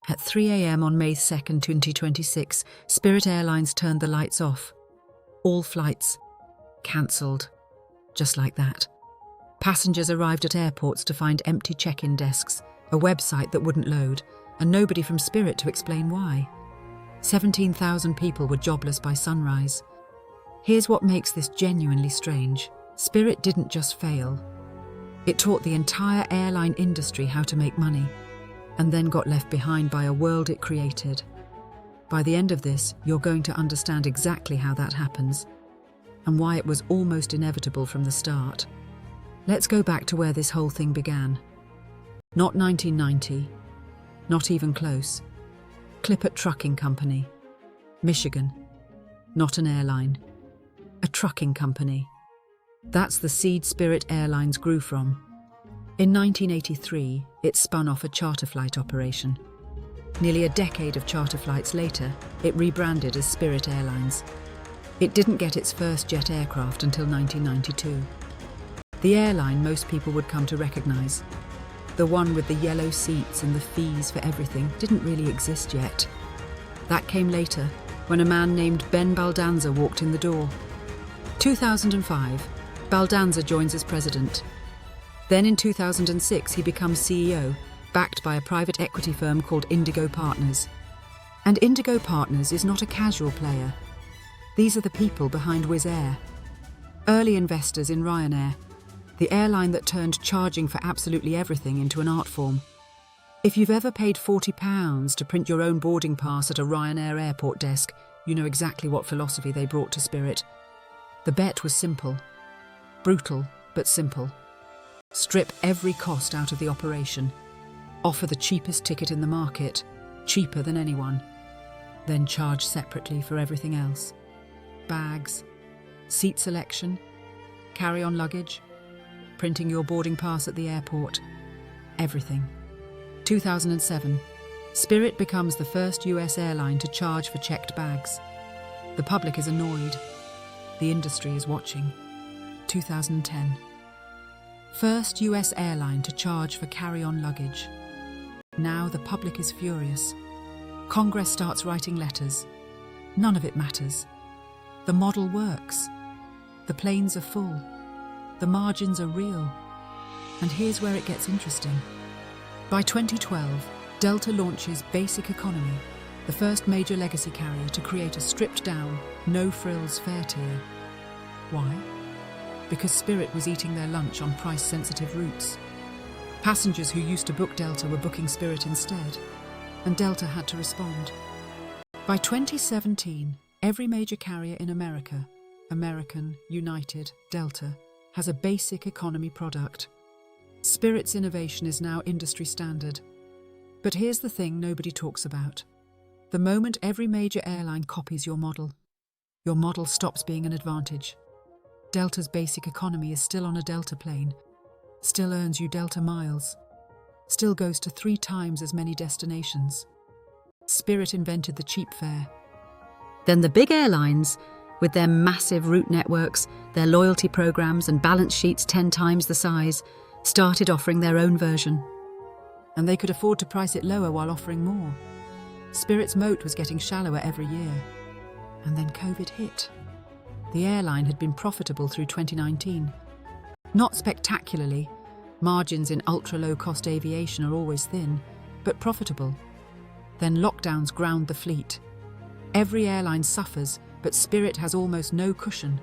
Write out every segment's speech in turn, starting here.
At 3 a.m. on May 2nd, 2026, Spirit Airlines turned the lights off. All flights cancelled. Just like that. Passengers arrived at airports to find empty check-in desks, a website that wouldn't load, and nobody from Spirit to explain why. 17,000 people were jobless by sunrise. Here's what makes this genuinely strange. Spirit didn't just fail. It taught the entire airline industry how to make money, and then got left behind by a world it created. By the end of this, you're going to understand exactly how that happens, and why it was almost inevitable from the start. Let's go back to where this whole thing began. Not 1990, not even close. Clipper Trucking Company, Michigan. Not an airline, a trucking company. That's the seed Spirit Airlines grew from. In 1983, it spun off a charter flight operation. Nearly a decade of charter flights later, it rebranded as Spirit Airlines. It didn't get its first jet aircraft until 1992. The airline most people would come to recognize, the one with the yellow seats and the fees for everything, didn't really exist yet. That came later, when a man named Ben Baldanza walked in the door. 2005, Baldanza joins as president. Then in 2006, he becomes CEO, backed by a private equity firm called Indigo Partners. And Indigo Partners is not a casual player. These are the people behind Wizz Air. Early investors in Ryanair, the airline that turned charging for absolutely everything into an art form. If you've ever paid £40 to print your own boarding pass at a Ryanair airport desk, you know exactly what philosophy they brought to Spirit. The bet was simple. Brutal, but simple. Strip every cost out of the operation. Offer the cheapest ticket in the market, cheaper than anyone. Then charge separately for everything else. Bags, seat selection, carry-on luggage, printing your boarding pass at the airport. Everything. 2007. Spirit becomes the first US airline to charge for checked bags. The public is annoyed. The industry is watching. 2010. First US airline to charge for carry-on luggage. Now the public is furious. Congress starts writing letters. None of it matters. The model works. The planes are full. The margins are real. And here's where it gets interesting. By 2012, Delta launches Basic Economy, the first major legacy carrier to create a stripped-down, no-frills fare tier. Why? Because Spirit was eating their lunch on price-sensitive routes. Passengers who used to book Delta were booking Spirit instead, and Delta had to respond. By 2017, every major carrier in America, American, United, Delta, has a basic economy product. Spirit's innovation is now industry standard. But here's the thing nobody talks about. The moment every major airline copies your model stops being an advantage. Delta's basic economy is still on a Delta plane, still earns you Delta miles, still goes to 3 times as many destinations. Spirit invented the cheap fare. Then the big airlines, with their massive route networks, their loyalty programs and balance sheets 10 times the size, started offering their own version. And they could afford to price it lower while offering more. Spirit's moat was getting shallower every year. And then COVID hit. The airline had been profitable through 2019. Not spectacularly. Margins in ultra-low-cost aviation are always thin, but profitable. Then lockdowns ground the fleet. Every airline suffers, but Spirit has almost no cushion.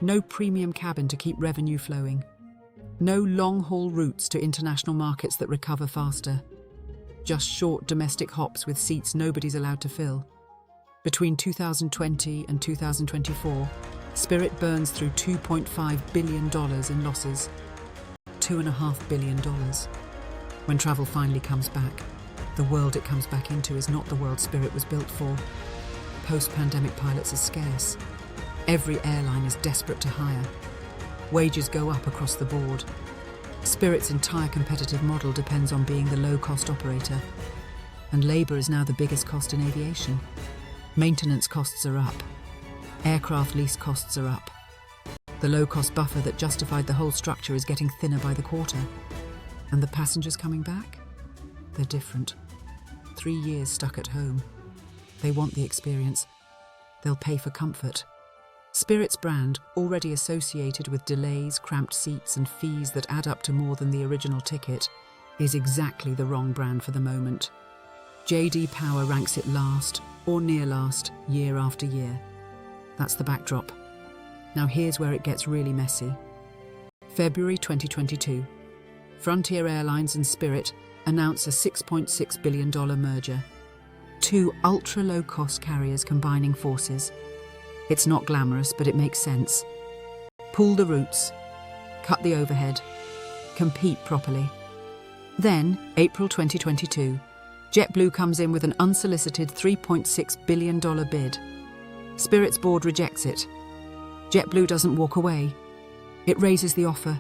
No premium cabin to keep revenue flowing. No long-haul routes to international markets that recover faster. Just short domestic hops with seats nobody's allowed to fill. Between 2020 and 2024, Spirit burns through $2.5 billion in losses. $2.5 billion. When travel finally comes back, the world it comes back into is not the world Spirit was built for. Post-pandemic pilots are scarce. Every airline is desperate to hire. Wages go up across the board. Spirit's entire competitive model depends on being the low-cost operator. And labour is now the biggest cost in aviation. Maintenance costs are up. Aircraft lease costs are up. The low-cost buffer that justified the whole structure is getting thinner by the quarter. And the passengers coming back? They're different. 3 years stuck at home. They want the experience. They'll pay for comfort. Spirit's brand, already associated with delays, cramped seats, and fees that add up to more than the original ticket, is exactly the wrong brand for the moment. J.D. Power ranks it last, or near last, year after year. That's the backdrop. Now here's where it gets really messy. February 2022. Frontier Airlines and Spirit announce a $6.6 billion merger. 2 ultra-low-cost carriers combining forces. It's not glamorous, but it makes sense. Pool the routes, cut the overhead, compete properly. Then, April 2022, JetBlue comes in with an unsolicited $3.6 billion bid. Spirit's board rejects it. JetBlue doesn't walk away. It raises the offer.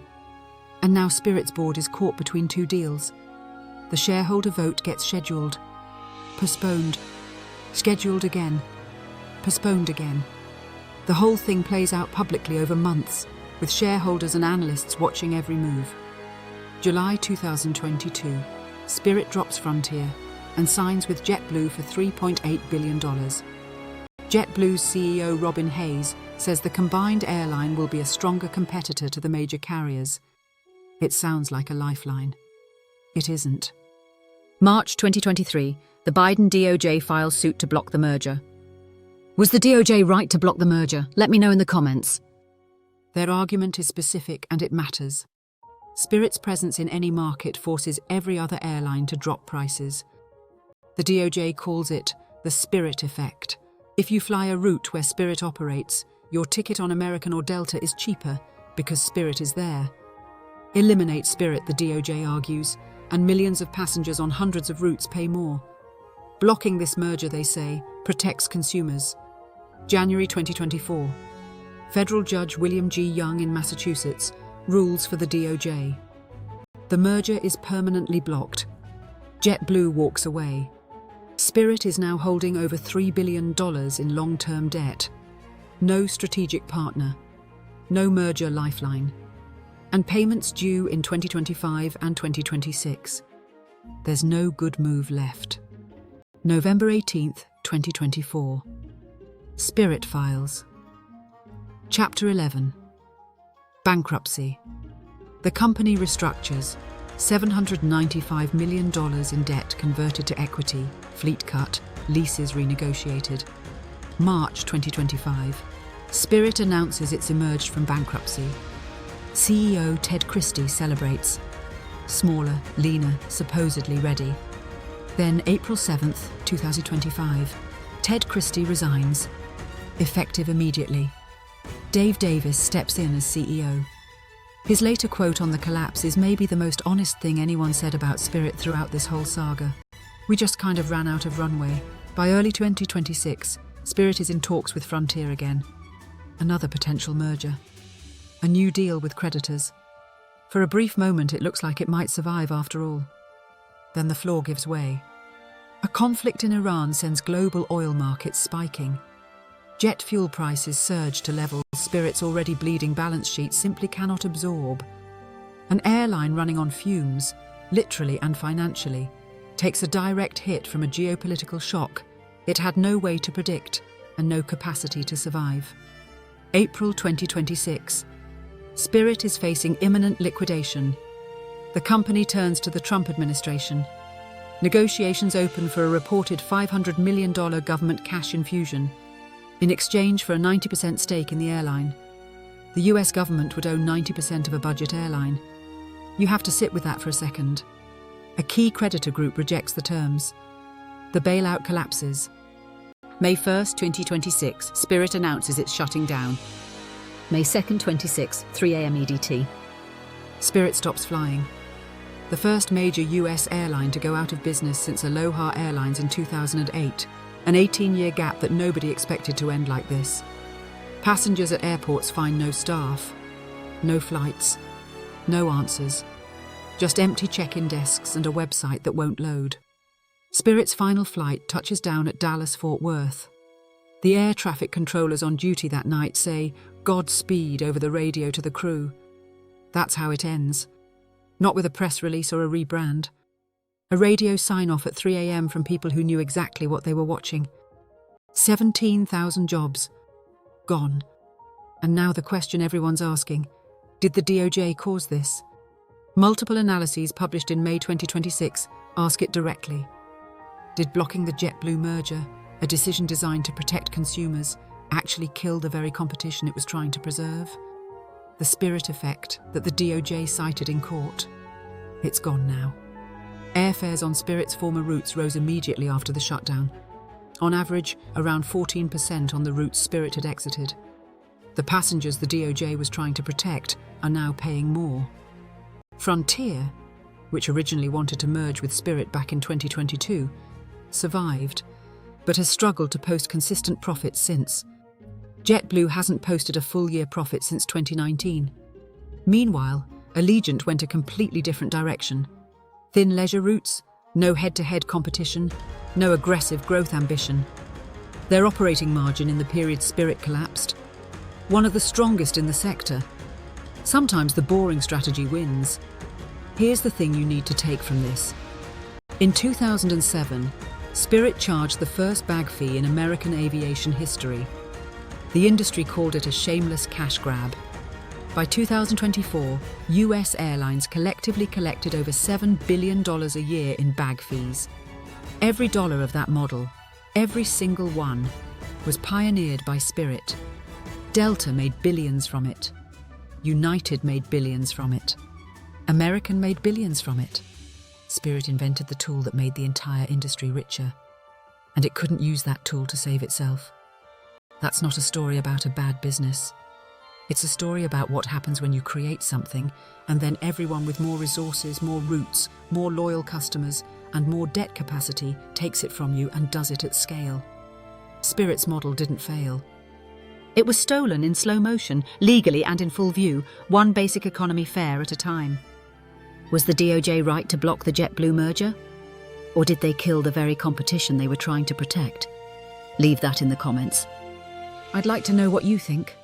And now Spirit's board is caught between 2 deals. The shareholder vote gets scheduled, postponed, scheduled again, postponed again. The whole thing plays out publicly over months, with shareholders and analysts watching every move. July 2022, Spirit drops Frontier and signs with JetBlue for $3.8 billion. JetBlue's CEO Robin Hayes says the combined airline will be a stronger competitor to the major carriers. It sounds like a lifeline. It isn't. March 2023, the Biden DOJ files suit to block the merger. Was the DOJ right to block the merger? Let me know in the comments. Their argument is specific and it matters. Spirit's presence in any market forces every other airline to drop prices. The DOJ calls it the Spirit effect. If you fly a route where Spirit operates, your ticket on American or Delta is cheaper because Spirit is there. Eliminate Spirit, the DOJ argues, and millions of passengers on hundreds of routes pay more. Blocking this merger, they say, protects consumers. January 2024. Federal Judge William G. Young in Massachusetts rules for the DOJ. The merger is permanently blocked. JetBlue walks away. Spirit is now holding over $3 billion in long-term debt. No strategic partner. No merger lifeline. And payments due in 2025 and 2026. There's no good move left. November 18th, 2024. Spirit Files. Chapter 11. Bankruptcy. The company restructures. $795 million in debt converted to equity, fleet cut, leases renegotiated. March 2025. Spirit announces it's emerged from bankruptcy. CEO Ted Christie celebrates. Smaller, leaner, supposedly ready. Then April 7th, 2025. Ted Christie resigns. Effective immediately. Dave Davis steps in as CEO. His later quote on the collapse is maybe the most honest thing anyone said about Spirit throughout this whole saga. We just kind of ran out of runway. By early 2026, Spirit is in talks with Frontier again. Another potential merger. A new deal with creditors. For a brief moment, it looks like it might survive after all. Then the floor gives way. A conflict in Iran sends global oil markets spiking. Jet fuel prices surge to levels Spirit's already bleeding balance sheet simply cannot absorb. An airline running on fumes, literally and financially, takes a direct hit from a geopolitical shock it had no way to predict and no capacity to survive. April 2026. Spirit is facing imminent liquidation. The company turns to the Trump administration. Negotiations open for a reported $500 million government cash infusion in exchange for a 90% stake in the airline. The US government would own 90% of a budget airline. You have to sit with that for a second. A key creditor group rejects the terms. The bailout collapses. May 1st, 2026, Spirit announces it's shutting down. May 2nd, 26, 3 a.m. EDT. Spirit stops flying. The first major US airline to go out of business since Aloha Airlines in 2008, an 18-year gap that nobody expected to end like this. Passengers at airports find no staff, no flights, no answers, just empty check-in desks and a website that won't load. Spirit's final flight touches down at Dallas-Fort Worth. The air traffic controllers on duty that night say, "Godspeed" over the radio to the crew. That's how it ends. Not with a press release or a rebrand. A radio sign-off at 3 a.m. from people who knew exactly what they were watching. 17,000 jobs. Gone. And now the question everyone's asking, did the DOJ cause this? Multiple analyses published in May 2026 ask it directly. Did blocking the JetBlue merger, a decision designed to protect consumers, actually kill the very competition it was trying to preserve? The Spirit effect that the DOJ cited in court. It's gone now. Airfares on Spirit's former routes rose immediately after the shutdown. On average, around 14% on the routes Spirit had exited. The passengers the DOJ was trying to protect are now paying more. Frontier, which originally wanted to merge with Spirit back in 2022, survived, but has struggled to post consistent profits since. JetBlue hasn't posted a full-year profit since 2019. Meanwhile, Allegiant went a completely different direction. Thin leisure routes, no head-to-head competition, no aggressive growth ambition. Their operating margin in the period Spirit collapsed, one of the strongest in the sector. Sometimes the boring strategy wins. Here's the thing you need to take from this. In 2007, Spirit charged the first bag fee in American aviation history. The industry called it a shameless cash grab. By 2024, US airlines collectively collected over $7 billion a year in bag fees. Every dollar of that model, every single one, was pioneered by Spirit. Delta made billions from it. United made billions from it. American made billions from it. Spirit invented the tool that made the entire industry richer. And it couldn't use that tool to save itself. That's not a story about a bad business. It's a story about what happens when you create something, and then everyone with more resources, more routes, more loyal customers, and more debt capacity takes it from you and does it at scale. Spirit's model didn't fail. It was stolen in slow motion, legally and in full view, one basic economy fare at a time. Was the DOJ right to block the JetBlue merger? Or did they kill the very competition they were trying to protect? Leave that in the comments. I'd like to know what you think.